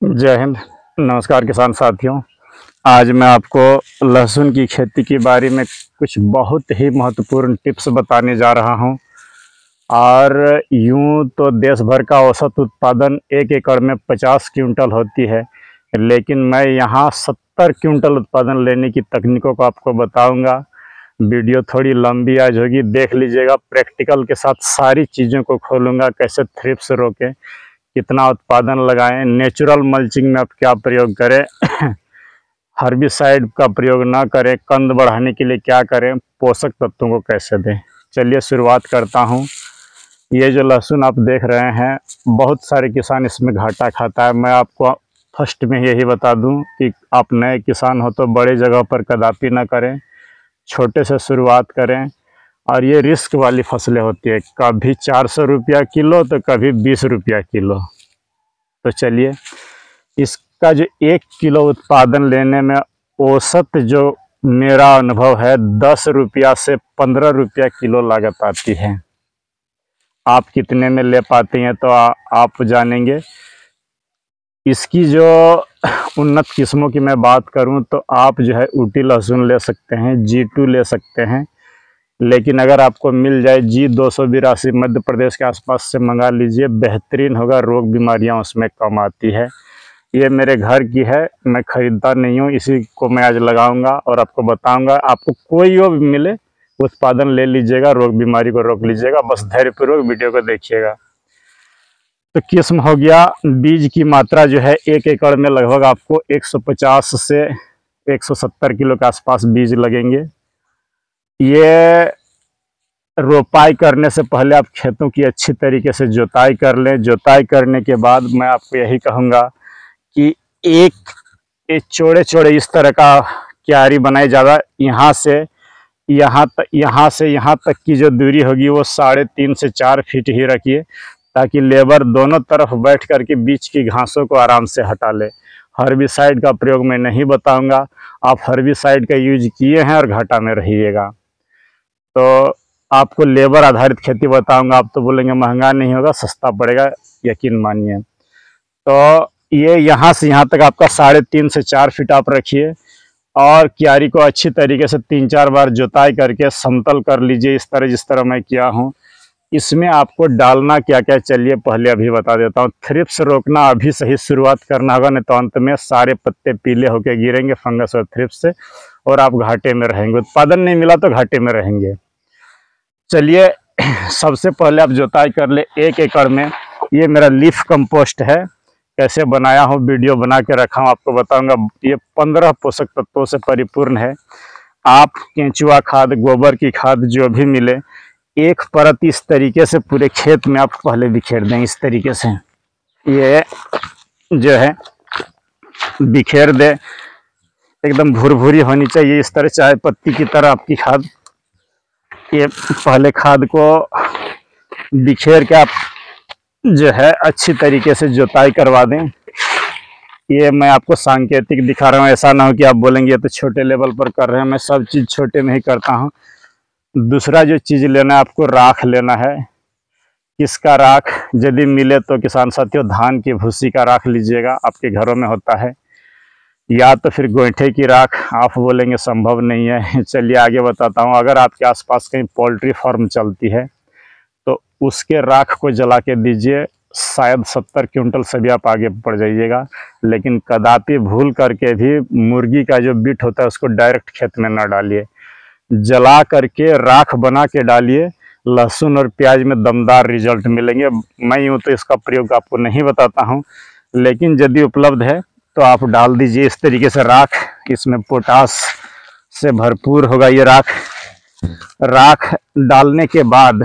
जय हिंद। नमस्कार किसान साथियों। आज मैं आपको लहसुन की खेती के बारे में कुछ बहुत ही महत्वपूर्ण टिप्स बताने जा रहा हूं। और यूं तो देश भर का औसत उत्पादन 1 एकड़ में 50 क्विंटल होती है, लेकिन मैं यहां 70 क्विंटल उत्पादन लेने की तकनीकों को आपको बताऊंगा। वीडियो थोड़ी लंबी आज होगी, देख लीजिएगा। प्रैक्टिकल के साथ सारी चीज़ों को खोलूँगा, कैसे थ्रिप्स रोकें, कितना उत्पादन लगाएं, नेचुरल मल्चिंग में आप क्या प्रयोग करें, हर्बिसाइड का प्रयोग ना करें, कंद बढ़ाने के लिए क्या करें, पोषक तत्वों को कैसे दें। चलिए शुरुआत करता हूं। ये जो लहसुन आप देख रहे हैं, बहुत सारे किसान इसमें घाटा खाता है। मैं आपको फर्स्ट में यही बता दूं कि आप नए किसान हो तो बड़े जगह पर कदापि ना करें, छोटे से शुरुआत करें। और ये रिस्क वाली फसलें होती है, कभी 400 रुपया किलो तो कभी 20 रुपया किलो। तो चलिए, इसका जो 1 किलो उत्पादन लेने में औसत जो मेरा अनुभव है, 10 रुपया से 15 रुपया किलो लागत आती है। आप कितने में ले पाते हैं तो आप जानेंगे। इसकी जो उन्नत किस्मों की मैं बात करूं तो आप जो है ऊटी लहसुन ले सकते हैं, G2 ले सकते हैं। लेकिन अगर आपको मिल जाए G282 मध्य प्रदेश के आसपास से मंगा लीजिए, बेहतरीन होगा। रोग बीमारियां उसमें कम आती है। ये मेरे घर की है, मैं खरीदता नहीं हूँ। इसी को मैं आज लगाऊंगा और आपको बताऊंगा। आपको कोई वो भी मिले, उत्पादन ले लीजिएगा, रोग बीमारी को रोक लीजिएगा। बस धैर्यपूर्वक वीडियो को देखिएगा। तो किस्म हो गया। बीज की मात्रा जो है 1 एकड़ में लगभग आपको 150 से 170 किलो के आसपास बीज लगेंगे। ये रोपाई करने से पहले आप खेतों की अच्छी तरीके से जुताई कर लें। जुताई करने के बाद मैं आपको यही कहूँगा कि एक चौड़े चौड़े इस तरह का क्यारी बनाई। ज़्यादा यहाँ से यहाँ तक की जो दूरी होगी वो 3.5 से 4 फीट ही रखिए, ताकि लेबर दोनों तरफ बैठ करके बीच की घासों को आराम से हटा ले। हर्बिसाइड का प्रयोग मैं नहीं बताऊंगा। आप हर्बिसाइड का यूज किए हैं और घाटा में रहिएगा। तो आपको लेबर आधारित खेती बताऊंगा। आप तो बोलेंगे महंगा नहीं होगा, सस्ता पड़ेगा। यकीन मानिए। तो ये यहाँ से यहाँ तक आपका 3.5 से 4 फीट आप रखिए और क्यारी को अच्छी तरीके से 3-4 बार जुताई करके समतल कर लीजिए, इस तरह जिस तरह मैं किया हूँ। इसमें आपको डालना क्या क्या, चलिए पहले अभी बता देता हूँ। थ्रिप्स रोकना अभी सही शुरुआत करना होगा, नहीं तो अंत में सारे पत्ते पीले होकर गिरेंगे फंगस और थ्रिप्स से, और आप घाटे में रहेंगे। उत्पादन नहीं मिला तो घाटे में रहेंगे। चलिए, सबसे पहले आप जुताई कर ले 1 एकड़ में। ये मेरा लीफ कंपोस्ट है, कैसे बनाया हूँ वीडियो बना के रखा हूँ, आपको बताऊंगा। ये 15 पोषक तत्वों से परिपूर्ण है। आप केंचुआ खाद, गोबर की खाद जो भी मिले, एक परत इस तरीके से पूरे खेत में आप पहले बिखेर दें। इस तरीके से ये जो है बिखेर दे, एकदम भुरभुरी होनी चाहिए इस तरह, चाय पत्ती की तरह आपकी खाद। ये पहले खाद को बिखेर के आप जो है अच्छी तरीके से जुताई करवा दें। ये मैं आपको सांकेतिक दिखा रहा हूँ, ऐसा ना हो कि आप बोलेंगे ये तो छोटे लेवल पर कर रहे हैं। मैं सब चीज़ छोटे में ही करता हूँ। दूसरा जो चीज़ लेना है, आपको राख लेना है। किसका राख यदि मिले तो किसान साथियों, धान की भूसी का राख लीजिएगा, आपके घरों में होता है। या तो फिर गोइठे की राख। आप बोलेंगे संभव नहीं है, चलिए आगे बताता हूँ। अगर आपके आसपास कहीं पोल्ट्री फार्म चलती है तो उसके राख को जला के दीजिए। शायद 70 क्विंटल से भी आप आगे बढ़ जाइएगा। लेकिन कदापि भूल करके भी मुर्गी का जो बीट होता है उसको डायरेक्ट खेत में ना डालिए, जला करके राख बना के डालिए। लहसुन और प्याज में दमदार रिजल्ट मिलेंगे। मैं यूँ तो इसका प्रयोग आपको नहीं बताता हूँ, लेकिन यदि उपलब्ध है तो आप डाल दीजिए इस तरीके से राख। इसमें पोटास से भरपूर होगा ये राख। राख डालने के बाद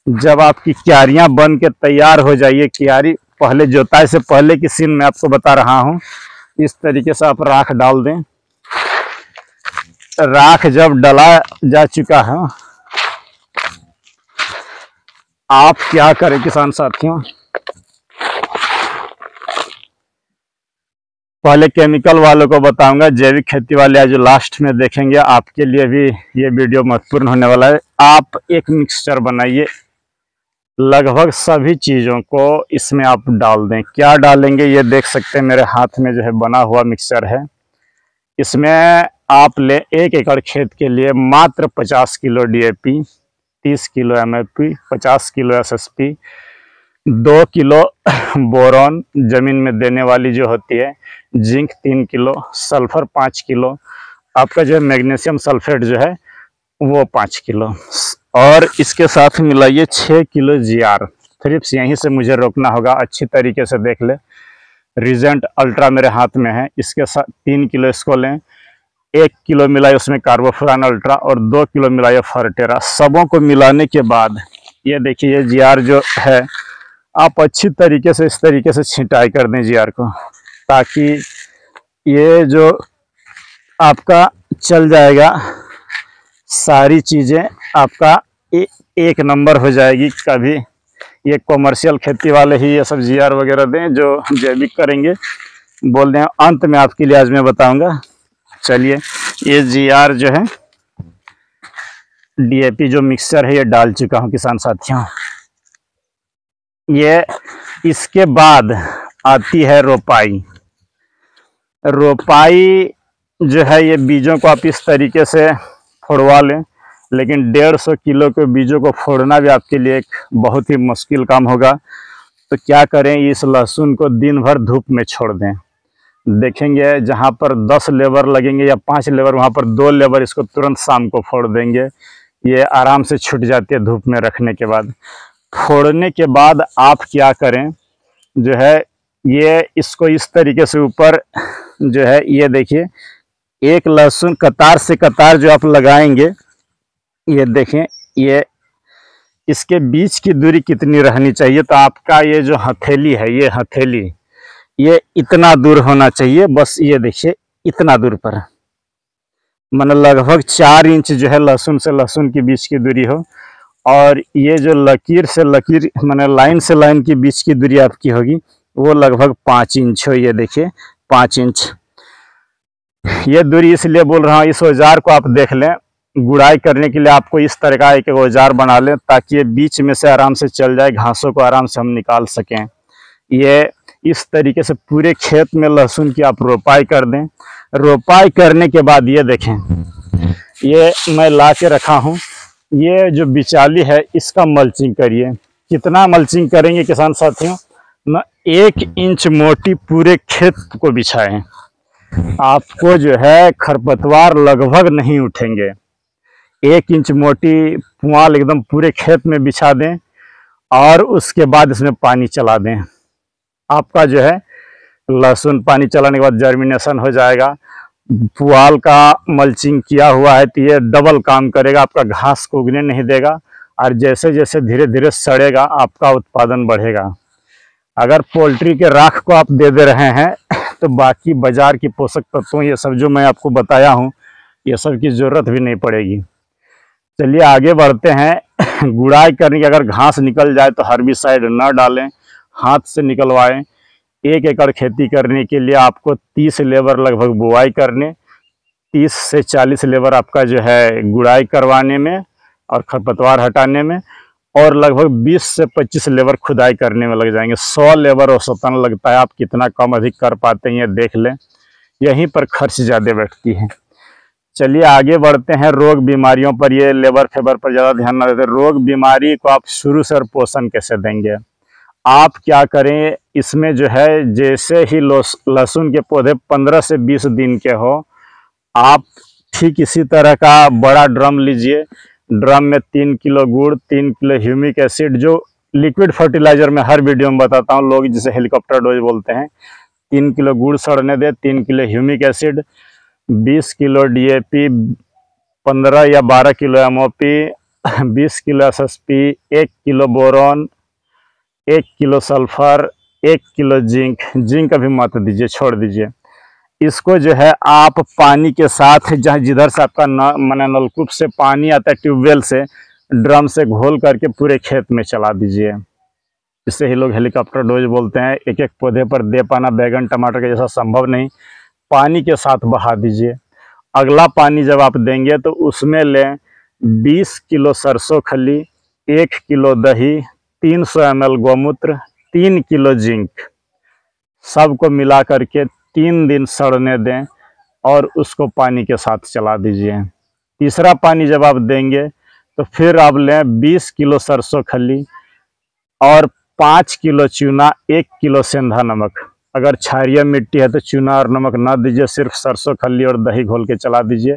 जब आपकी क्यारियां बन के तैयार हो जाइए, क्यारी पहले जोताई से पहले की सीन मैं आपको बता रहा हूँ, इस तरीके से आप राख डाल दें। राख जब डला जा चुका है, आप क्या करें किसान साथियों, पहले केमिकल वालों को बताऊंगा, जैविक खेती वाले आज लास्ट में देखेंगे। आपके लिए भी ये वीडियो महत्वपूर्ण होने वाला है। आप एक मिक्सचर बनाइए, लगभग सभी चीज़ों को इसमें आप डाल दें। क्या डालेंगे ये देख सकते हैं, मेरे हाथ में जो है बना हुआ मिक्सचर है। इसमें आप ले 1 एकड़ खेत के लिए मात्र 50 kilo DAP, 30 kilo MAP, 50 kilo SSP, 2 kilo boron ज़मीन में देने वाली जो होती है, जिंक 3 किलो, सल्फर 5 किलो, आपका जो है मैग्नीशियम सल्फेट जो है वो 5 किलो, और इसके साथ मिलाइए 6 किलो GR थ्रिप्स। यहीं से मुझे रोकना होगा, अच्छी तरीके से देख ले। रिजेंट अल्ट्रा मेरे हाथ में है, इसके साथ 3 किलो इसको लें, 1 किलो मिलाइए उसमें कार्बोफ्यूरॉन अल्ट्रा, और 2 किलो मिलाइए फर्टेरा। सबों को मिलाने के बाद ये देखिए, ये GR जो है आप अच्छी तरीके से इस तरीके से छिंटाई कर दें GR को, ताकि ये जो आपका चल जाएगा, सारी चीज़ें आपका एक नंबर हो जाएगी। कभी ये कॉमर्शियल खेती वाले ही ये सब GR वगैरह दें, जो जैविक करेंगे बोल दें। अंत में आपके लिए आज मैं बताऊंगा। चलिए, ये GR जो है DAP जो मिक्सचर है ये डाल चुका हूं किसान साथियों। ये इसके बाद आती है रोपाई। रोपाई जो है, ये बीजों को आप इस तरीके से फोड़वा लें, लेकिन 150 किलो के बीजों को फोड़ना भी आपके लिए एक बहुत ही मुश्किल काम होगा। तो क्या करें, इस लहसुन को दिन भर धूप में छोड़ दें। देखेंगे जहाँ पर 10 लेबर लगेंगे या 5 लेबर, वहाँ पर 2 लेबर इसको तुरंत शाम को फोड़ देंगे। ये आराम से छूट जाती है धूप में रखने के बाद। फोड़ने के बाद आप क्या करें, जो है ये इसको इस तरीके से ऊपर जो है, ये देखिए, एक लहसुन कतार से कतार जो आप लगाएंगे, ये देखें, ये इसके बीच की दूरी कितनी रहनी चाहिए। तो आपका ये जो हथेली है, ये हथेली ये इतना दूर होना चाहिए, बस ये देखिए इतना दूर पर, मतलब लगभग 4 इंच जो है लहसुन से लहसुन के बीच की दूरी हो। और ये जो लकीर से लकीर, मतलब लाइन से लाइन की बीच की दूरी आपकी होगी, वो लगभग 5 इंच हो। ये देखिए 5 इंच। ये दूरी इसलिए बोल रहा हूँ, इस औजार को आप देख लें। गुड़ाई करने के लिए आपको इस तरह का एक औजार बना लें, ताकि ये बीच में से आराम से चल जाए, घासों को आराम से हम निकाल सकें। ये इस तरीके से पूरे खेत में लहसुन की आप रोपाई कर दें। रोपाई करने के बाद ये देखें, ये मैं ला के रखा हूँ, ये जो बिचाली है इसका मल्चिंग करिए। कितना मल्चिंग करेंगे किसान साथियों, न 1 इंच मोटी पूरे खेत को बिछाएं। आपको जो है खरपतवार लगभग नहीं उठेंगे। 1 इंच मोटी पुआल एकदम पूरे खेत में बिछा दें, और उसके बाद इसमें पानी चला दें। आपका जो है लहसुन पानी चलाने के बाद जर्मिनेशन हो जाएगा। पुआल का मल्चिंग किया हुआ है तो ये डबल काम करेगा, आपका घास को उगने नहीं देगा, और जैसे जैसे धीरे धीरे सड़ेगा आपका उत्पादन बढ़ेगा। अगर पोल्ट्री के राख को आप दे रहे हैं तो बाकी बाजार की पोषक तत्वों, ये सब जो मैं आपको बताया हूँ, ये सब की ज़रूरत भी नहीं पड़ेगी। चलिए आगे बढ़ते हैं। गुड़ाई करने की अगर घास निकल जाए तो हर्बिसाइड न डालें, हाथ से निकलवाएं। 1 एकड़ खेती करने के लिए आपको 30 लेबर लगभग बुआई करने, 30 से 40 लेबर आपका जो है गुड़ाई करवाने में और खरपतवार हटाने में, और लगभग 20 से 25 लेबर खुदाई करने में लग जाएंगे। 100 लेबर औसतन लगता है। आप कितना कम अधिक कर पाते हैं ये देख लें, यहीं पर खर्च ज़्यादा बैठती है। चलिए आगे बढ़ते हैं। रोग बीमारियों पर, ये लेबर फेबर पर ज़्यादा ध्यान न देते। रोग बीमारी को आप शुरू से पोषण कैसे देंगे, आप क्या करें, इसमें जो है जैसे ही लहसुन के पौधे 15 से 20 दिन के हो, आप ठीक इसी तरह का बड़ा ड्रम लीजिए। ड्रम में 3 किलो गुड़, 3 किलो ह्यूमिक एसिड, जो लिक्विड फर्टिलाइजर में हर वीडियो में बताता हूँ, लोग जिसे हेलीकॉप्टर डोज बोलते हैं। 3 किलो गुड़ सड़ने दे, 3 kilo humic acid, 20 kilo DAP, 15 या 12 kilo MOP, 20 kilo SSP, 1 kilo boron, 1 kilo sulphur, 1 kilo zinc अभी मत दीजिए, छोड़ दीजिए। इसको जो है आप पानी के साथ, जहाँ जिधर से आपका नलकूप से पानी आता है, ट्यूबवेल से, ड्रम से घोल करके पूरे खेत में चला दीजिए। इससे ही लोग हेलीकॉप्टर डोज बोलते हैं। एक एक पौधे पर दे पाना बैगन टमाटर के जैसा संभव नहीं, पानी के साथ बहा दीजिए। अगला पानी जब आप देंगे तो उसमें लें 20 किलो सरसों खली, 1 किलो दही, 300 ml गौमूत्र, 3 किलो जिंक, सबको मिला करके 3 दिन सड़ने दें और उसको पानी के साथ चला दीजिए। तीसरा पानी जब आप देंगे तो फिर आप लें 20 किलो सरसों खली और 5 किलो चूना, 1 किलो सेंधा नमक। अगर क्षारीय मिट्टी है तो चूना और नमक ना दीजिए, सिर्फ सरसों खली और दही घोल के चला दीजिए,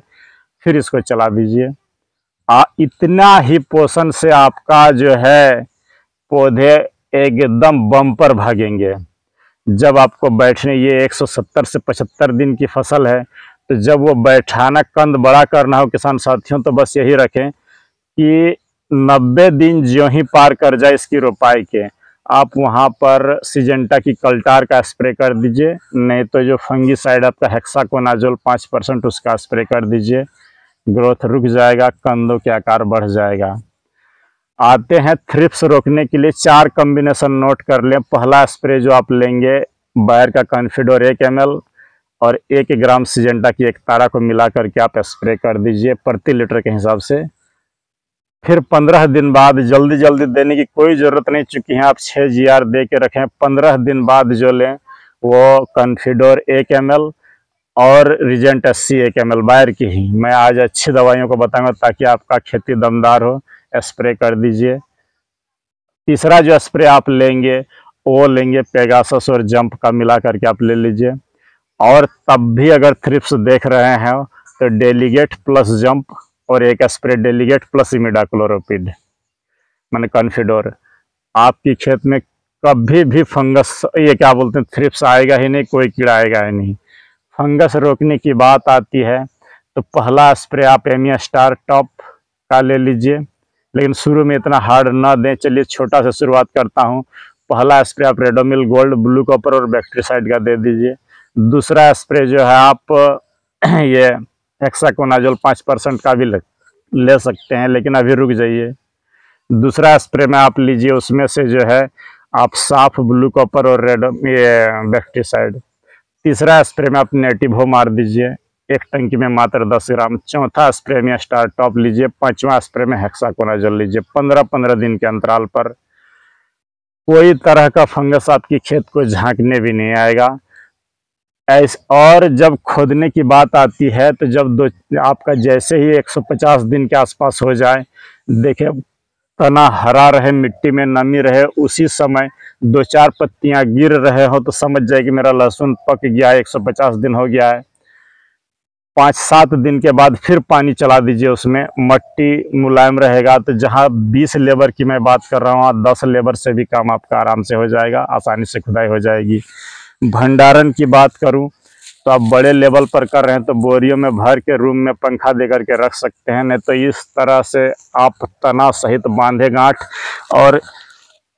फिर इसको चला दीजिए। इतना ही पोषण से आपका जो है पौधे एकदम बम्पर भागेंगे। जब आपको बैठने, ये 170 से 75 दिन की फसल है, तो जब वो बैठाना कंद बड़ा करना हो किसान साथियों, तो बस यही रखें कि 90 दिन ज्यों ही पार कर जाए इसकी रोपाई के, आप वहाँ पर सिजेंटा की कल्टार का स्प्रे कर दीजिए, नहीं तो जो फंगीसाइड आपका हेक्साकोनाजोल 5% उसका स्प्रे कर दीजिए। ग्रोथ रुक जाएगा, कंदों के आकार बढ़ जाएगा। आते हैं थ्रिप्स रोकने के लिए 4 कॉम्बिनेशन नोट कर लें। पहला स्प्रे जो आप लेंगे, बायर का कॉन्फिडोर 1 ml और 1 ग्राम सिजेंटा की एक तारा को मिला करके आप स्प्रे कर दीजिए प्रति लीटर के हिसाब से। फिर 15 दिन बाद, जल्दी जल्दी देने की कोई ज़रूरत नहीं, चूँकि यहाँ आप 6 GR दे के रखें। 15 दिन बाद जो लें वो कॉन्फिडोर 1 ml और रीजेंट 80 1 ml बायर की ही। मैं आज अच्छी दवाइयों को बताऊंगा ताकि आपका खेती दमदार हो, स्प्रे कर दीजिए। तीसरा जो स्प्रे आप लेंगे वो लेंगे पेगासस और जंप का मिला करके आप ले लीजिए। और तब भी अगर थ्रिप्स देख रहे हैं तो डेलीगेट प्लस जंप और एक स्प्रे डेलीगेट प्लस इमिडाक्लोरोपिड माने कॉन्फिडोर। आपकी खेत में कभी भी फंगस, ये क्या बोलते हैं, थ्रिप्स आएगा ही नहीं, कोई कीड़ा आएगा ही नहीं। फंगस रोकने की बात आती है तो पहला स्प्रे आप एमिया स्टार टॉप का ले लीजिए, लेकिन शुरू में इतना हार्ड ना दें। चलिए छोटा से शुरुआत करता हूँ। पहला स्प्रे आप रेडोमिल गोल्ड, ब्लू कॉपर और बैक्टीरियासाइड का दे दीजिए। दूसरा स्प्रे जो है आप ये हेक्साकोनाजोल 5% का भी ले सकते हैं, लेकिन अभी रुक जाइए। दूसरा स्प्रे में आप लीजिए, उसमें से जो है आप साफ, ब्लू कॉपर और ये बैक्टीरियासाइड। तीसरा स्प्रे में आप नेटिवो मार दीजिए, 1 टंकी में मात्र 10 ग्राम। चौथा स्प्रे में स्टार टॉप लीजिए। 5वां स्प्रे में हेक्साकोनाजोल लीजिए। 15-15 दिन के अंतराल पर। कोई तरह का फंगस आपकी खेत को झांकने भी नहीं आएगा। और जब खोदने की बात आती है तो जब आपका जैसे ही 150 दिन के आसपास हो जाए, देखिए तना हरा रहे, मिट्टी में नमी रहे, उसी समय 2-4 पत्तियां गिर रहे हो तो समझ जाए कि मेरा लहसुन पक गया है, 150 दिन हो गया है। 5-7 दिन के बाद फिर पानी चला दीजिए, उसमें मट्टी मुलायम रहेगा। तो जहां 20 लेबर की मैं बात कर रहा हूँ, 10 लेबर से भी काम आपका आराम से हो जाएगा, आसानी से खुदाई हो जाएगी। भंडारण की बात करूं तो आप बड़े लेवल पर कर रहे हैं तो बोरियों में भर के रूम में पंखा दे करके रख सकते हैं, नहीं तो इस तरह से आप तना सहित बांधे गांठ और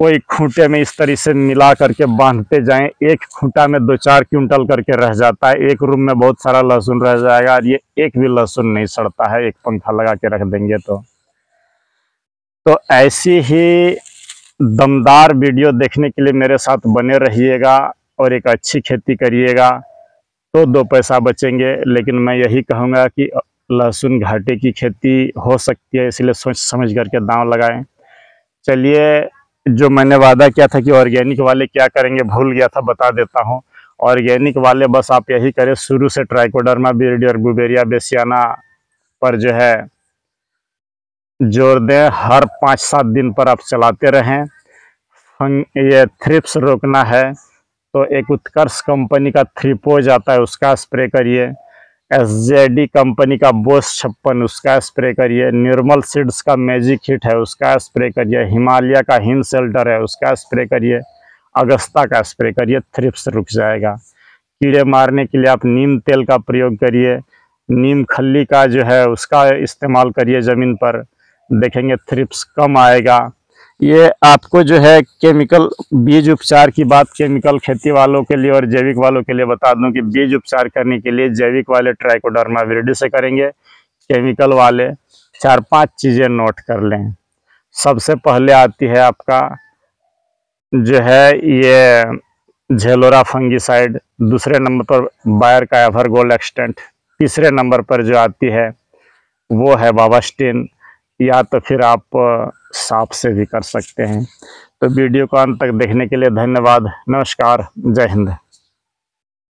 कोई खूंटे में इस तरह से मिला करके बांधते जाएं। एक खूंटा में 2-4 क्विंटल करके रह जाता है, एक रूम में बहुत सारा लहसुन रह जाएगा और ये एक भी लहसुन नहीं सड़ता है, एक पंखा लगा के रख देंगे तो ऐसी ही दमदार वीडियो देखने के लिए मेरे साथ बने रहिएगा और एक अच्छी खेती करिएगा तो 2 पैसा बचेंगे। लेकिन मैं यही कहूँगा कि लहसुन घाटे की खेती हो सकती है, इसलिए सोच समझ करके दांव लगाएं। चलिए, जो मैंने वादा किया था कि ऑर्गेनिक वाले क्या करेंगे, भूल गया था, बता देता हूँ। ऑर्गेनिक वाले बस आप यही करें, शुरू से ट्राइकोडर्मा विरिडी और बुवेरिया बेसियाना पर जो है जोर दें। हर 5-7 दिन पर आप चलाते रहें। ये थ्रिप्स रोकना है तो एक उत्कर्ष कंपनी का थ्रिपोज आता है, उसका स्प्रे करिए। SJD कंपनी का बोस 56 उसका स्प्रे करिए। निर्मल सीड्स का मैजिक हिट है, उसका स्प्रे करिए। हिमालय का हिम शेल्टर है, उसका स्प्रे करिए। अगस्ता का स्प्रे करिए, थ्रिप्स रुक जाएगा। कीड़े मारने के लिए आप नीम तेल का प्रयोग करिए। नीम खल्ली का जो है उसका इस्तेमाल करिए ज़मीन पर, देखेंगे थ्रिप्स कम आएगा। ये आपको जो है केमिकल बीज उपचार की बात केमिकल खेती वालों के लिए और जैविक वालों के लिए बता दूं कि बीज उपचार करने के लिए जैविक वाले ट्राइकोडर्मा विरिडी से करेंगे, केमिकल वाले 4-5 चीज़ें नोट कर लें। सबसे पहले आती है आपका जो है ये झेलोरा फंगीसाइड, दूसरे नंबर पर बायर का एवर गोल्ड एक्सटेंट, तीसरे नंबर पर जो आती है वो है बाबास्टिन, या तो फिर आप सांप से भी कर सकते हैं। तो वीडियो को अंत तक देखने के लिए धन्यवाद। नमस्कार, जय हिंद।